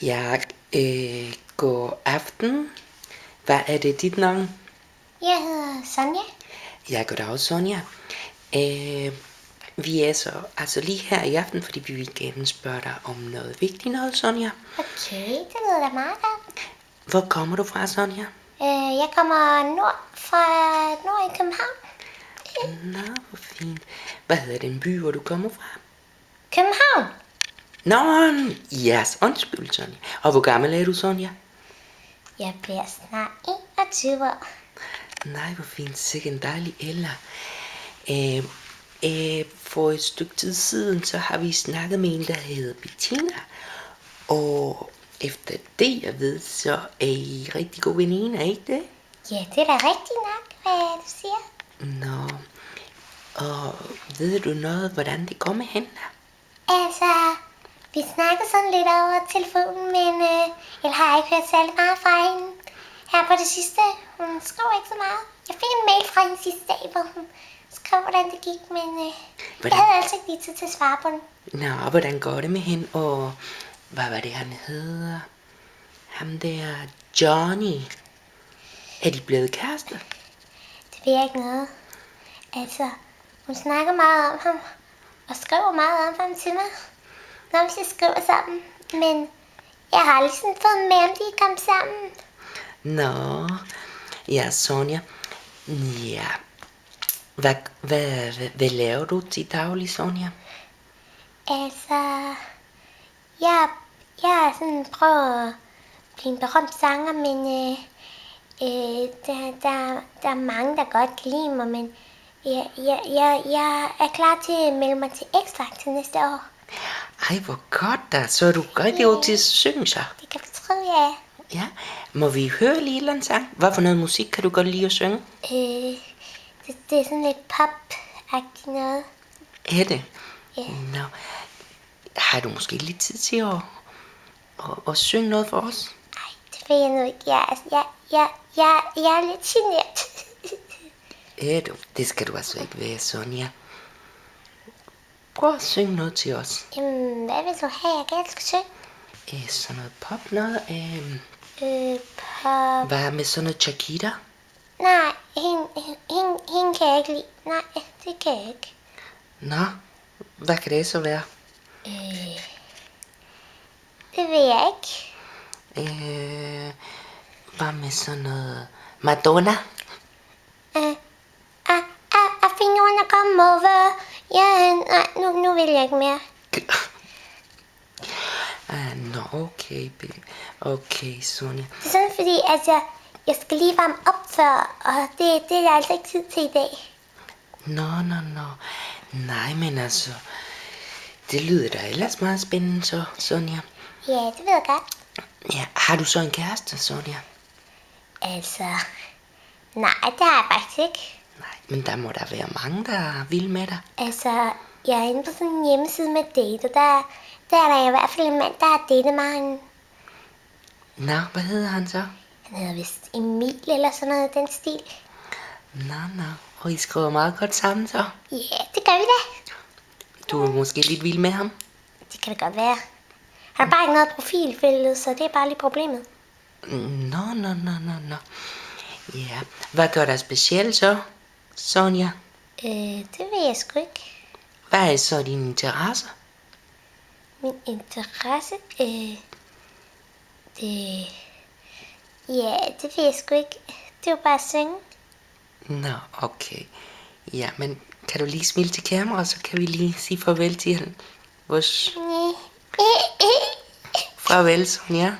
Ja, god aften. Hvad er det dit navn? Jeg hedder Sonja. Ja, goddag Sonja. Vi er så lige her i aften, fordi vi vil gerne spørge dig om noget vigtigt noget, Sonja. Okay, det lyder da meget godt. Hvor kommer du fra, Sonja? Jeg kommer nord i København. Nå, hvor fint. Hvad hedder den by, hvor du kommer fra? København? Nå, yes, undskyld, Sonja. Og hvor gammel er du, Sonja? Jeg bliver snart 21 år. Nej, hvor fint. Sikke en dejlig alder. For et stykke tid siden, så har vi snakket med en, der hedder Bettina. Og efter det, jeg ved, så er I rigtig gode veninder, er I ikke det? Ja, det er da rigtigt nok, hvad du siger. Nå, og ved du noget, hvordan det går med hende? Altså, vi snakkede sådan lidt over telefonen, men jeg har ikke hørt særlig meget fra hende. Her på det sidste, hun skriver ikke så meget. Jeg fik en mail fra hende sidste dag, hvor hun skrev, hvordan det gik, men jeg havde altså ikke lige tid til at svare på den. Nå, hvordan går det med hende? Og hvad var det, han hedder? Ham der, Johnny. Er de blevet kærester? Det ved jeg ikke noget. Altså, hun snakker meget om ham, og skriver meget om ham til mig, når vi så skriver sammen. Men jeg har aldrig sådan fået med, om de er kommet sammen. Nå, ja, Sonja. Ja, hvad laver du til daglig, Sonja? Altså, jeg har sådan prøvet at blive en berømt sanger, men der er mange, der godt kan lide mig, men jeg er klar til at melde mig til X-Factor til næste år. Ej, hvor godt da. Så er du rigtig god til at synge, så. Det kan du tro, jeg er. Ja, må vi høre lige en eller anden sang? Hvad for noget musik kan du godt lide at synge? Det er sådan lidt pop-agtigt noget. Er det? Ja. Nå. Har du måske lidt tid til at synge noget for os? Ej, det ved jeg nu ikke. Jeg er lidt genert. Er du? Det skal du altså ikke være, Sonja. Prøv at synge noget til os. Jamen, hvad vil du have, jeg gerne skal synge? Sådan noget pop noget. Pop. Hvad med sådan noget Chiquita? Nej, hende kan jeg ikke lide. Nej, det kan jeg ikke. Nå, hvad kan det så være? Det ved jeg ikke. Hvad med sådan noget Madonna? I think you wanna come over. Ja, nej, nu vil jeg ikke mere. Nå, okay, baby. Okay, Sonja. Det er sådan, fordi altså, jeg skal lige varme op før, og det er der altså ikke tid til i dag. Nå. Nej, men altså, det lyder da ellers meget spændende så, Sonja. Ja, det ved jeg godt. Ja, har du så en kæreste, Sonja? Altså, nej, det har jeg faktisk ikke. Nej, men der må der være mange, der vil med dig. Altså, jeg er inde på sådan en hjemmeside med date, og der er der i hvert fald en mand, der har datet mig. Nå, hvad hedder han så? Han hedder vist Emil eller sådan noget i den stil. Nå. Og I skriver meget godt sammen så? Ja, det gør vi da. Du er måske lidt vild med ham? Det kan det godt være. Han har bare ikke noget profilbillede, så det er bare lige problemet. Nå. Ja, hvad gør dig specielt så, Sonja? Det ved jeg sgu ikke. Hvad er så dine interesser? Min interesse? Ja, det ved jeg sgu ikke. Det er jo bare at synge. Nå, okay. Ja, men kan du lige smile til kamera, så kan vi lige sige farvel til vores... Farvel, Sonja.